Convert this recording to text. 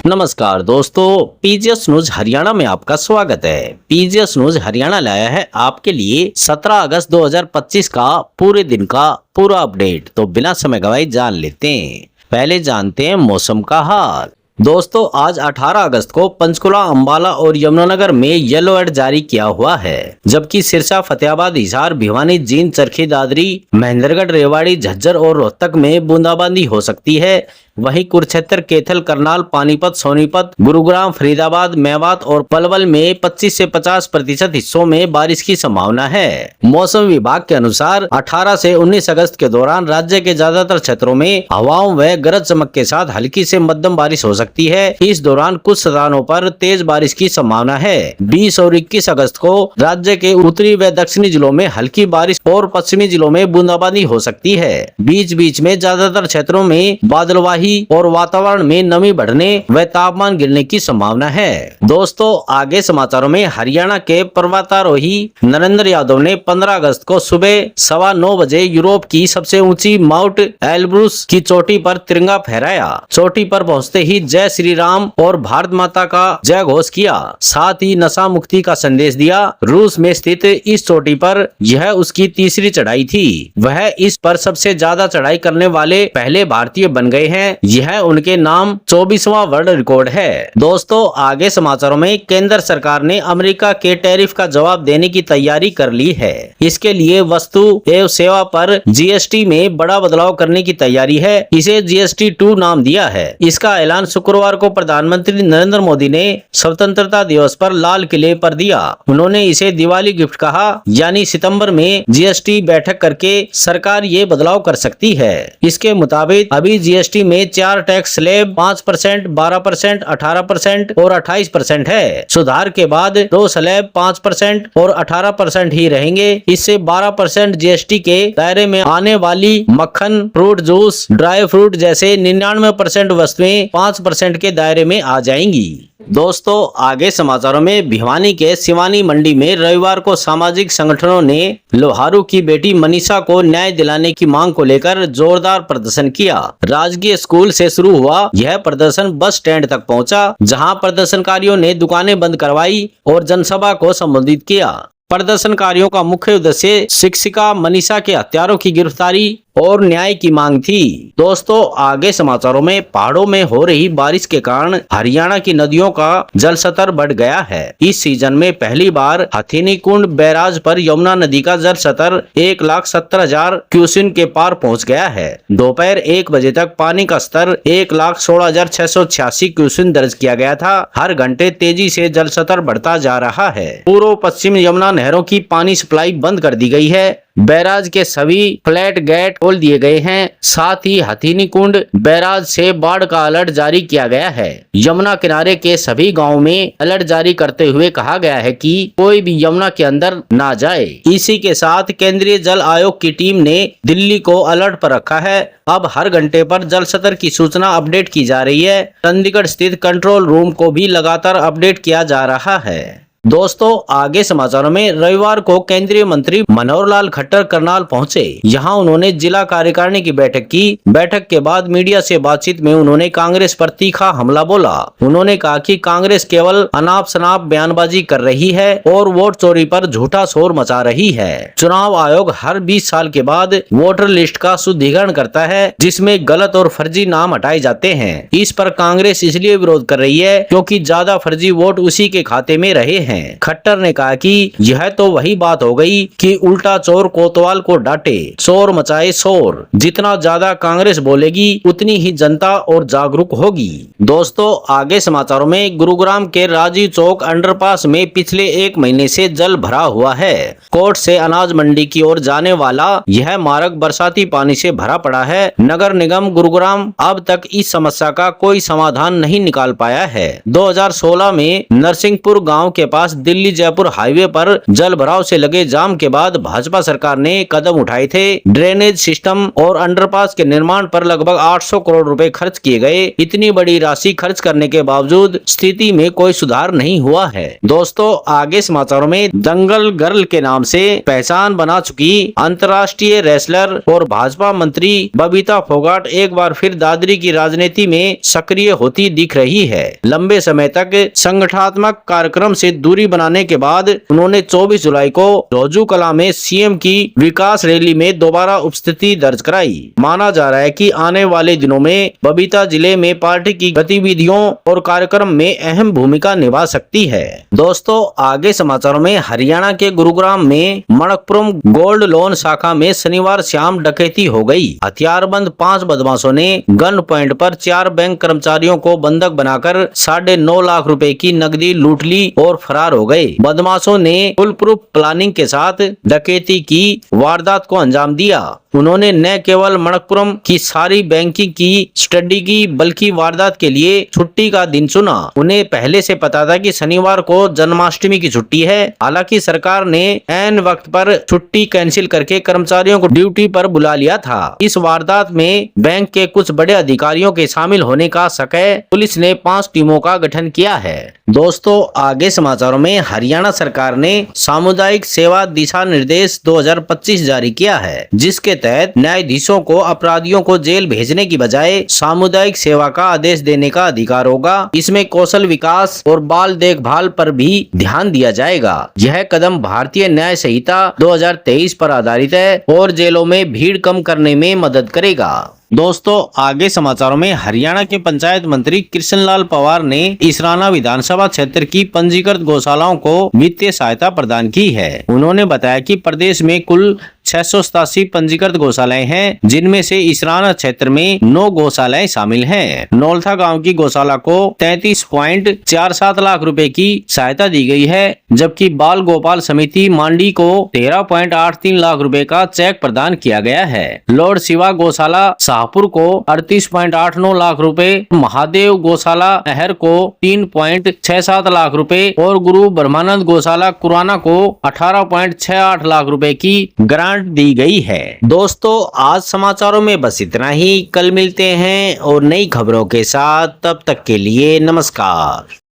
नमस्कार दोस्तों, PGS news Haryana में आपका स्वागत है। पीजीएस न्यूज हरियाणा लाया है आपके लिए 17 अगस्त 2025 का पूरे दिन का पूरा अपडेट। तो बिना समय गवाए जान लेते हैं। पहले जानते हैं मौसम का हाल। दोस्तों, आज 18 अगस्त को पंचकुला, अंबाला और यमुनानगर में येलो अलर्ट जारी किया हुआ है, जबकि सिरसा, फतेहाबाद, हिसार, भिवानी, जींद, चरखी दादरी, महेंद्रगढ़, रेवाड़ी, झज्जर और रोहतक में बूंदाबांदी हो सकती है। वहीं कुरुक्षेत्र, कैथल, करनाल, पानीपत, सोनीपत, गुरुग्राम, फरीदाबाद, मेवात और पलवल में 25 से 50% हिस्सों में बारिश की संभावना है। मौसम विभाग के अनुसार 18 से 19 अगस्त के दौरान राज्य के ज्यादातर क्षेत्रों में हवाओं व गरज चमक के साथ हल्की से मध्यम बारिश हो सकती है। इस दौरान कुछ स्थानों पर तेज बारिश की संभावना है। 20 और 21 अगस्त को राज्य के उत्तरी व दक्षिणी जिलों में हल्की बारिश और पश्चिमी जिलों में बूंदाबांदी हो सकती है। बीच बीच में ज्यादातर क्षेत्रों में बादलवाही और वातावरण में नमी बढ़ने व तापमान गिरने की संभावना है। दोस्तों, आगे समाचारों में हरियाणा के पर्वतारोही नरेंद्र यादव ने 15 अगस्त को सुबह 9:15 बजे यूरोप की सबसे ऊंची माउंट एल्ब्रूस की चोटी पर तिरंगा फहराया। चोटी पर पहुंचते ही जय श्री राम और भारत माता का जय घोष किया, साथ ही नशा मुक्ति का संदेश दिया। रूस में स्थित इस चोटी पर यह उसकी तीसरी चढ़ाई थी। वह इस पर सबसे ज्यादा चढ़ाई करने वाले पहले भारतीय बन गए हैं। यह उनके नाम 24वां वर्ल्ड रिकॉर्ड है। दोस्तों, आगे समाचारों में केंद्र सरकार ने अमेरिका के टैरिफ का जवाब देने की तैयारी कर ली है। इसके लिए वस्तु एवं सेवा पर जीएसटी में बड़ा बदलाव करने की तैयारी है। इसे जीएसटी 2 नाम दिया है। इसका ऐलान शुक्रवार को प्रधानमंत्री नरेंद्र मोदी ने स्वतंत्रता दिवस पर लाल किले पर दिया। उन्होंने इसे दिवाली गिफ्ट कहा, यानी सितंबर में जीएसटी बैठक करके सरकार ये बदलाव कर सकती है। इसके मुताबिक अभी जीएसटी में 4 टैक्स स्लैब 5%, 12%, 18% और 28% है। सुधार के बाद 2 स्लैब 5% और 18% ही रहेंगे। इससे 12% जीएसटी के दायरे में आने वाली मक्खन, फ्रूट जूस, ड्राई फ्रूट जैसे 99% वस्तुएं 5% के दायरे में आ जाएंगी। दोस्तों, आगे समाचारों में भिवानी के शिवानी मंडी में रविवार को सामाजिक संगठनों ने लोहारू की बेटी मनीषा को न्याय दिलाने की मांग को लेकर जोरदार प्रदर्शन किया। राजकीय स्कूल से शुरू हुआ यह प्रदर्शन बस स्टैंड तक पहुंचा, जहां प्रदर्शनकारियों ने दुकानें बंद करवाई और जनसभा को संबोधित किया। प्रदर्शनकारियों का मुख्य उद्देश्य शिक्षिका मनीषा के हत्यारों की गिरफ्तारी और न्याय की मांग थी। दोस्तों, आगे समाचारों में पहाड़ों में हो रही बारिश के कारण हरियाणा की नदियों का जल स्तर बढ़ गया है। इस सीजन में पहली बार हथिनी कुंड बैराज पर यमुना नदी का जल स्तर 1,70,000 क्यूसेक के पार पहुंच गया है। दोपहर 1 बजे तक पानी का स्तर 1,16,686 क्यूसेक दर्ज किया गया था। हर घंटे तेजी से जल स्तर बढ़ता जा रहा है। पूर्व पश्चिम यमुना नहरों की पानी सप्लाई बंद कर दी गई है। बैराज के सभी फ्लैट गेट खोल दिए गए हैं। साथ ही हथिनी कुंड बैराज से बाढ़ का अलर्ट जारी किया गया है। यमुना किनारे के सभी गांवों में अलर्ट जारी करते हुए कहा गया है कि कोई भी यमुना के अंदर ना जाए। इसी के साथ केंद्रीय जल आयोग की टीम ने दिल्ली को अलर्ट पर रखा है। अब हर घंटे पर जल स्तर की सूचना अपडेट की जा रही है। चंडीगढ़ स्थित कंट्रोल रूम को भी लगातार अपडेट किया जा रहा है। दोस्तों, आगे समाचारों में रविवार को केंद्रीय मंत्री मनोहर लाल खट्टर करनाल पहुंचे। यहां उन्होंने जिला कार्यकारिणी की बैठक की। बैठक के बाद मीडिया से बातचीत में उन्होंने कांग्रेस पर तीखा हमला बोला। उन्होंने कहा कि कांग्रेस केवल अनाप शनाप बयानबाजी कर रही है और वोट चोरी पर झूठा शोर मचा रही है। चुनाव आयोग हर 20 साल के बाद वोटर लिस्ट का शुद्धिकरण करता है, जिसमें गलत और फर्जी नाम हटाए जाते हैं। इस पर कांग्रेस इसलिए विरोध कर रही है क्योंकि ज्यादा फर्जी वोट उसी के खाते में रहे हैं। खट्टर ने कहा कि यह तो वही बात हो गई कि उल्टा चोर कोतवाल को डांटे, शोर मचाए शोर। जितना ज्यादा कांग्रेस बोलेगी उतनी ही जनता और जागरूक होगी। दोस्तों, आगे समाचारों में गुरुग्राम के राजीव चौक अंडरपास में पिछले 1 महीने से जल भरा हुआ है। कोर्ट से अनाज मंडी की ओर जाने वाला यह मार्ग बरसाती पानी से भरा पड़ा है। नगर निगम गुरुग्राम अब तक इस समस्या का कोई समाधान नहीं निकाल पाया है। 2016 में नरसिंहपुर गाँव के पास पास दिल्ली जयपुर हाईवे पर जल भराव से लगे जाम के बाद भाजपा सरकार ने कदम उठाए थे। ड्रेनेज सिस्टम और अंडरपास के निर्माण पर लगभग 800 करोड़ रुपए खर्च किए गए। इतनी बड़ी राशि खर्च करने के बावजूद स्थिति में कोई सुधार नहीं हुआ है। दोस्तों, आगे समाचारों में दंगल गर्ल के नाम से पहचान बना चुकी अंतर्राष्ट्रीय रेसलर और भाजपा मंत्री बबीता फोगाट एक बार फिर दादरी की राजनीति में सक्रिय होती दिख रही है। लंबे समय तक संगठनात्मक कार्यक्रम से दूरी बनाने के बाद उन्होंने 24 जुलाई को रोजू कला में सीएम की विकास रैली में दोबारा उपस्थिति दर्ज कराई। माना जा रहा है कि आने वाले दिनों में बबीता जिले में पार्टी की गतिविधियों और कार्यक्रम में अहम भूमिका निभा सकती है। दोस्तों, आगे समाचारों में हरियाणा के गुरुग्राम में मणकपुरम गोल्ड लोन शाखा में शनिवार शाम डकैती हो गई। हथियारबंद 5 बदमाशों ने गन पॉइंट पर 4 बैंक कर्मचारियों को बंधक बनाकर 9.5 लाख रुपए की नकदी लूट ली और फरार हो गए। बदमाशों ने फुल प्रूफ प्लानिंग के साथ डकैती की वारदात को अंजाम दिया। उन्होंने न केवल मणकपुरम की सारी बैंकिंग की स्टडी की, बल्कि वारदात के लिए छुट्टी का दिन चुना। उन्हें पहले से पता था कि शनिवार को जन्माष्टमी की छुट्टी है। हालांकि सरकार ने ऐन वक्त पर छुट्टी कैंसिल करके कर्मचारियों को ड्यूटी पर बुला लिया था। इस वारदात में बैंक के कुछ बड़े अधिकारियों के शामिल होने का शक है। पुलिस ने 5 टीमों का गठन किया है। दोस्तों, आगे समाचारों में हरियाणा सरकार ने सामुदायिक सेवा दिशा निर्देश 2025 जारी किया है, जिसके तहत न्यायाधीशों को अपराधियों को जेल भेजने की बजाय सामुदायिक सेवा का आदेश देने का अधिकार होगा। इसमें कौशल विकास और बाल देखभाल पर भी ध्यान दिया जाएगा। यह कदम भारतीय न्याय संहिता 2023 पर आधारित है और जेलों में भीड़ कम करने में मदद करेगा। दोस्तों, आगे समाचारों में हरियाणा के पंचायत मंत्री कृष्णलाल पंवार ने इसराना विधानसभा क्षेत्र की पंजीकृत गौशालाओं को वित्तीय सहायता प्रदान की है। उन्होंने बताया कि प्रदेश में कुल 687 पंजीकृत गौशालाएं हैं, जिनमें से इसराना क्षेत्र में 9 गौशालाएं शामिल हैं। नौलथा गांव की गौशाला को 33.47 लाख रुपए की सहायता दी गई है, जबकि बाल गोपाल समिति मांडी को 13.83 लाख रुपए का चेक प्रदान किया गया है। लॉर्ड शिवा गौशाला शाहपुर को 38.89 लाख रुपए, महादेव गौशाला अहर को 3.67 लाख रुपए और गुरु ब्रह्मानंद गौशाला कुराना को 18.68 लाख रुपए की ग्रांट दी गई है। दोस्तों, आज समाचारों में बस इतना ही। कल मिलते हैं और नई खबरों के साथ। तब तक के लिए नमस्कार।